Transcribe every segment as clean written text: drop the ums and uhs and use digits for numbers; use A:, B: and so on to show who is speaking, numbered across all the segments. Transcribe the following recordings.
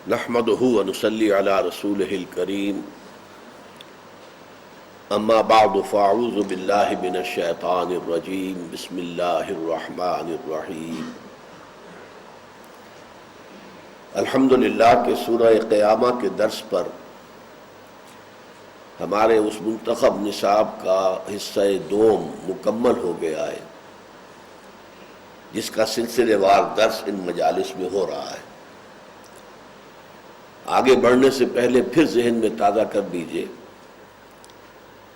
A: نحمده ونصلي على رسوله الكريم اما بعد فاعوذ بالله من الشيطان الرجيم بسم الله الرحمن الرحيم الحمدللہ کہ سورہ قیامہ کے درس پر ہمارے اس منتخب نصاب کا حصہ دوم مکمل ہو گیا ہے، جس کا سلسلے وار درس ان مجالس میں ہو رہا ہے۔ آگے بڑھنے سے پہلے پھر ذہن میں تازہ کر دیجئے،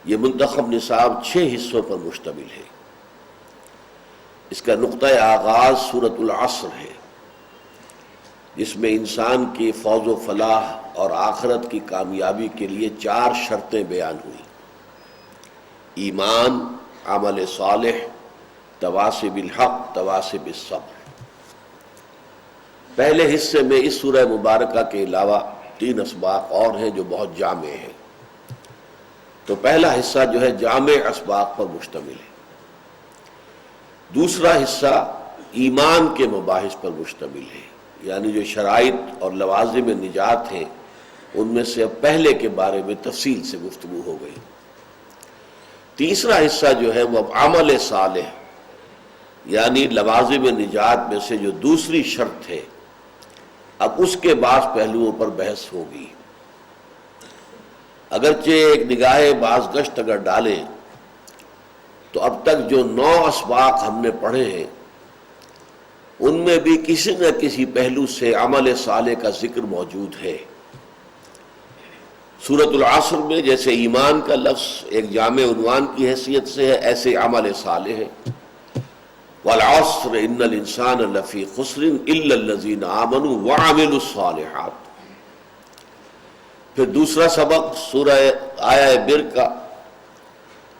A: یہ منتخب نصاب 6 حصوں پر مشتمل ہے۔ اس کا نقطہ آغاز سورۃ العصر ہے، جس میں انسان کی فوز و فلاح اور آخرت کی کامیابی کے لیے 4 شرطیں بیان ہوئی: ایمان، عمل صالح، تواصی بالحق، تواصی بالصبر۔ پہلے حصے میں اس سورہ مبارکہ کے علاوہ 3 اسباق اور ہیں جو بہت جامع ہیں، تو پہلا حصہ جو ہے جامع اسباق پر مشتمل ہے۔ دوسرا حصہ ایمان کے مباحث پر مشتمل ہے، یعنی جو شرائط اور لوازم نجات ہیں ان میں سے اب پہلے کے بارے میں تفصیل سے گفتگو ہو گئی۔ تیسرا حصہ جو ہے وہ عمل صالح، یعنی لوازم نجات میں سے جو دوسری شرط ہے، اب اس کے بعض پہلوؤں پر بحث ہوگی۔ اگرچہ ایک نگاہ باز گشت اگر ڈالیں تو اب تک جو 9 اسباق ہم نے پڑھے ہیں ان میں بھی کسی نہ کسی پہلو سے عمل صالح کا ذکر موجود ہے۔ سورۃ العصر میں جیسے ایمان کا لفظ ایک جامع عنوان کی حیثیت سے ہے، ایسے عمل صالح ہے۔ والعصر ان الانسان لفی خسر الا الذین آمنوا وعملوا الصالحات۔ پھر دوسرا سبق سورہ آیہ بر کا،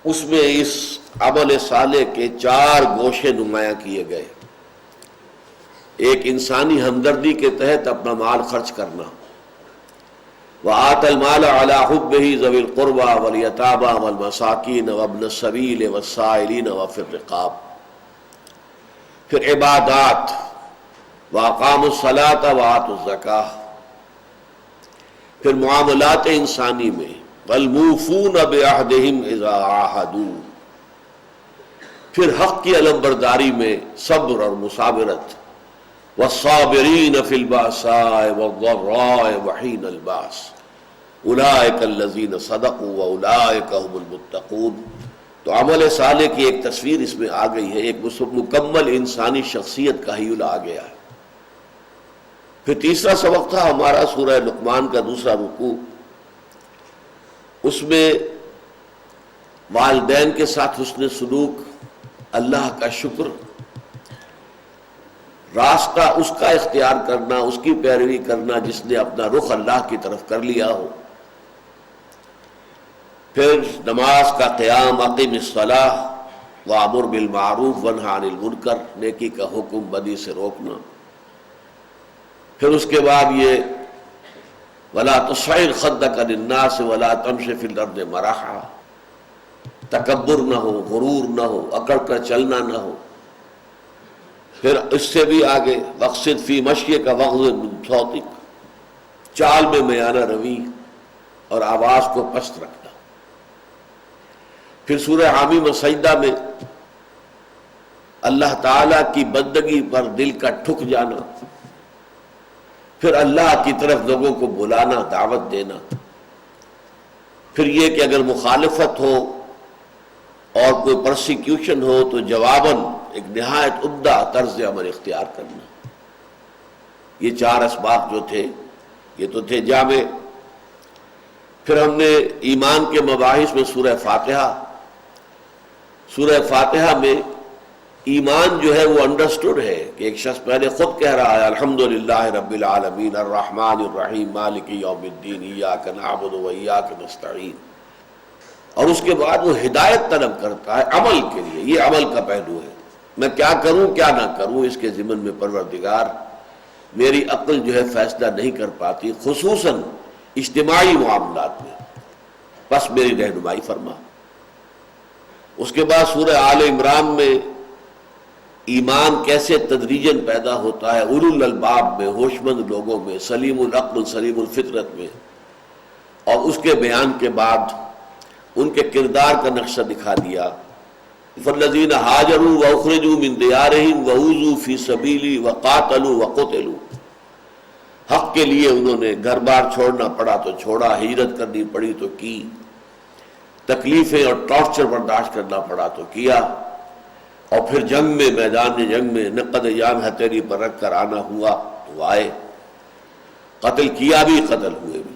A: اس میں اس عمل صالح کے 4 گوشے نمایاں کیے گئے۔ ایک انسانی ہمدردی کے تحت اپنا مال خرچ کرنا، وآتى المال على حبه ذوي القربى واليتامى والمساکین وابن السبیل والسائلین وفی الرقاب۔ پھر عبادات، وَأَقَامُوا الصَّلَاةَ وَآتُوا الزَّكَاةَ۔ پھر معاملات انسانی میں وَالْمُوفُونَ بِعَهْدِهِمْ إِذَا عَاهَدُوا۔ پھر حق کی علمبرداری میں صبر اور مصابرت، وَالصَّابِرِينَ فِي الْبَأْسَاءِ وَالضَّرَّاءِ وَحِينَ الْبَأْسِ أُولَٰئِكَ الَّذِينَ صَدَقُوا وَأُولَٰئِكَ هُمُ الْمُتَّقُونَ۔ تو عمل صالح کی ایک تصویر اس میں آ گئی ہے، ایک مکمل انسانی شخصیت کا ہیول آ گیا ہے۔ پھر تیسرا سبق تھا ہمارا سورہ لقمان کا دوسرا رکوع، اس میں والدین کے ساتھ حسن سلوک، اللہ کا شکر، راستہ اس کا اختیار کرنا، اس کی پیروی کرنا جس نے اپنا رخ اللہ کی طرف کر لیا ہو۔ پھر نماز کا قیام، اقیم الصلاۃ وامر بالمعروف وانہی عن المنکر، نیکی کا حکم، بدی سے روکنا۔ پھر اس کے بعد یہ ولا تصعر خدک للناس ولا تمش فی الارض مرحا، تکبر نہ ہو، غرور نہ ہو، اکڑ کر چلنا نہ ہو۔ پھر اس سے بھی آگے واقصد فی مشیک واغضض من صوتک، چال میں میانہ روی اور آواز کو پست رکھنا۔ پھر سورہ حامیم سجدہ میں اللہ تعالیٰ کی بندگی پر دل کا ٹھک جانا، پھر اللہ کی طرف لوگوں کو بلانا، دعوت دینا۔ پھر یہ کہ اگر مخالفت ہو اور کوئی پرسیکیوشن ہو تو جواباً ایک نہایت عمدہ طرز عمل اختیار کرنا۔ یہ 4 اسباق جو تھے یہ تو تھے جامع۔ پھر ہم نے ایمان کے مباحث میں سورہ فاتحہ میں ایمان جو ہے وہ انڈرسٹوڈ ہے کہ ایک شخص پہلے خود کہہ رہا ہے الحمدللہ رب العالمین الرحمن الرحیم مالک یوم الدین ایاک نعبد و ایاک نستعین، اور اس کے بعد وہ ہدایت طلب کرتا ہے عمل کے لیے۔ یہ عمل کا پہلو ہے، میں کیا کروں کیا نہ کروں، اس کے ضمن میں پروردگار میری عقل جو ہے فیصلہ نہیں کر پاتی، خصوصاً اجتماعی معاملات میں، بس میری رہنمائی فرما۔ اس کے بعد سورہ آل عمران میں ایمان کیسے تدریجاً پیدا ہوتا ہے اولو الالباب میں، ہوش مند لوگوں میں، سلیم العقل سلیم الفطرت میں، اور اس کے بیان کے بعد ان کے کردار کا نقشہ دکھا دیا. فالذین ہاجروا واخرجوا من دیارہم واوذوا فی سبیلی وقاتلوا وقتلوا، حق کے لیے انہوں نے گھر بار چھوڑنا پڑا تو چھوڑا، ہجرت کرنی پڑی تو کی، تکلیفیں اور ٹارچر برداشت کرنا پڑا تو کیا، اور پھر جنگ میں، میدان جنگ میں نقد جان ہتھیلی پر رکھ کر آنا ہوا تو آئے، قتل کیا بھی قتل ہوئے بھی.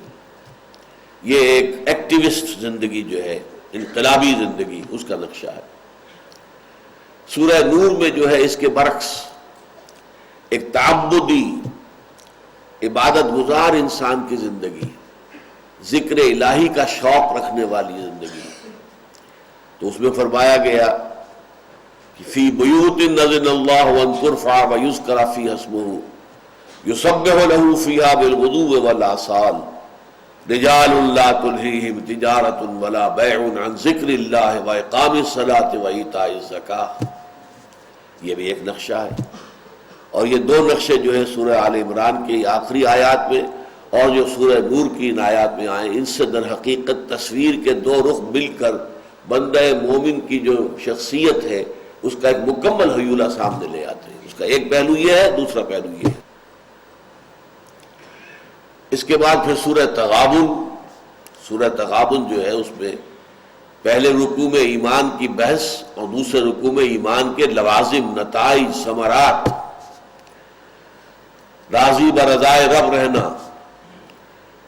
A: یہ ایک ایکٹیوسٹ زندگی جو ہے، انقلابی زندگی، اس کا نقشہ ہے. سورہ نور میں جو ہے اس کے برعکس ایک تعبدی عبادت گزار انسان کی زندگی، ذکر الہی کا شوق رکھنے والی زندگی. تو اس میں فرمایا گیا کہ فی بیوت اذن اللہ ان ترفع ویذکر فیہا اسمہ یسبح لہ فیہا بالغدو والآصال رجال لا تلہیہم تجارۃ ولا بیع عن ذکر اللہ واقام الصلاۃ وایتاء الزکاۃ. یہ بھی ایک نقشہ ہے. اور یہ دو نقشے جو ہے سورہ آل عمران کی آخری آیات میں اور جو سورہ نور کی ان آیات میں آئے، ان سے در حقیقت تصویر کے دو رخ مل کر بندہ مومن کی جو شخصیت ہے اس کا ایک مکمل حیولہ سامنے لے آتے ہیں. اس کا ایک پہلو یہ ہے، دوسرا پہلو یہ ہے. اس کے بعد پھر سورہ تغابن جو ہے اس میں پہلے رکوع میں ایمان کی بحث اور دوسرے رکوع میں ایمان کے لوازم، نتائج، ثمرات، راضی برضائے رب رہنا،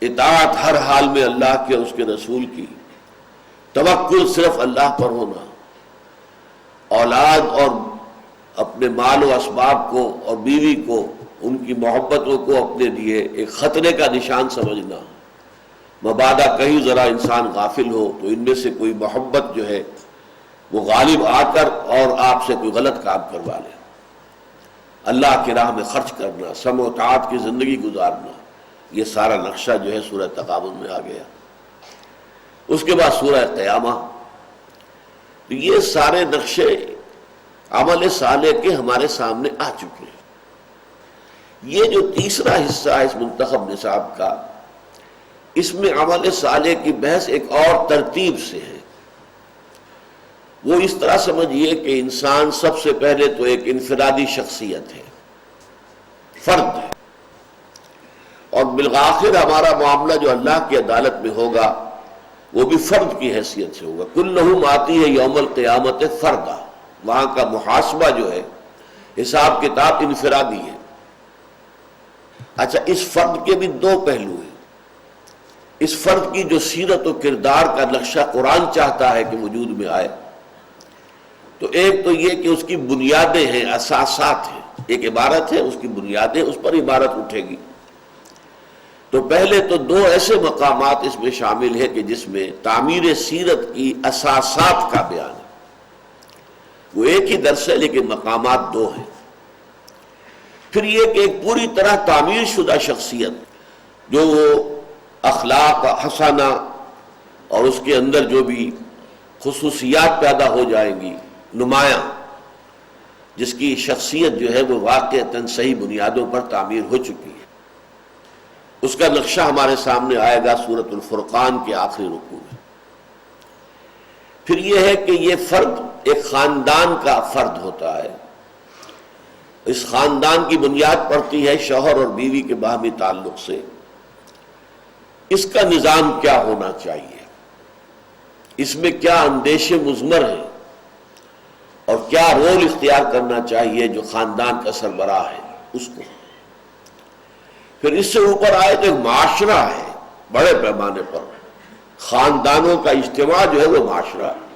A: اطاعت ہر حال میں اللہ کے اور اس کے رسول کی، توکل صرف اللہ پر ہونا، اولاد اور اپنے مال و اسباب کو اور بیوی کو، ان کی محبتوں کو اپنے لیے ایک خطرے کا نشان سمجھنا. مبادا کہیں ذرا انسان غافل ہو تو ان میں سے کوئی محبت جو ہے وہ غالب آ کر اور آپ سے کوئی غلط کام کروا لے. اللہ کی راہ میں خرچ کرنا، سمع و طاعت کی زندگی گزارنا، یہ سارا نقشہ جو ہے سورہ تغابن میں آ گیا. اس کے بعد سورہ قیامہ. تو یہ سارے نقشے عمل صالح کے ہمارے سامنے آ چکے ہیں. یہ جو تیسرا حصہ ہے اس منتخب نصاب کا، اس میں عمل صالح کی بحث ایک اور ترتیب سے ہے. وہ اس طرح سمجھیے کہ انسان سب سے پہلے تو ایک انفرادی شخصیت ہے، فرد ہے، اور بالآخر ہمارا معاملہ جو اللہ کی عدالت میں ہوگا وہ بھی فرد کی حیثیت سے ہوگا. کلہم آتی ہے یوم القیامت فردا. وہاں کا محاسبہ جو ہے، حساب کتاب انفرادی ہے. اچھا، اس فرد کے بھی دو پہلو ہیں. اس فرد کی جو سیرت و کردار کا نقشہ قرآن چاہتا ہے کہ وجود میں آئے، تو ایک تو یہ کہ اس کی بنیادیں ہیں، اساسات ہیں. ایک عبارت ہے، اس کی بنیادیں، اس پر عبارت اٹھے گی. تو پہلے تو دو ایسے مقامات اس میں شامل ہے کہ جس میں تعمیر سیرت کی اساسات کا بیان ہے. وہ ایک ہی درس ہے لیکن مقامات دو ہیں. پھر یہ کہ ایک پوری طرح تعمیر شدہ شخصیت جو وہ اخلاق حسنہ اور اس کے اندر جو بھی خصوصیات پیدا ہو جائیں گی نمایاں، جس کی شخصیت جو ہے وہ واقعتاً صحیح بنیادوں پر تعمیر ہو چکی ہے، اس کا نقشہ ہمارے سامنے آئے گا سورۃ الفرقان کے آخری رکوع میں. پھر یہ ہے کہ یہ فرد ایک خاندان کا فرد ہوتا ہے. اس خاندان کی بنیاد پڑتی ہے شوہر اور بیوی کے باہمی تعلق سے. اس کا نظام کیا ہونا چاہیے، اس میں کیا اندیشے مضمر ہیں اور کیا رول اختیار کرنا چاہیے جو خاندان کا سربراہ ہے اس کو. پھر اس سے اوپر آئے تو ایک معاشرہ ہے بڑے پیمانے پر، خاندانوں کا اجتماع جو ہے وہ معاشرہ ہے.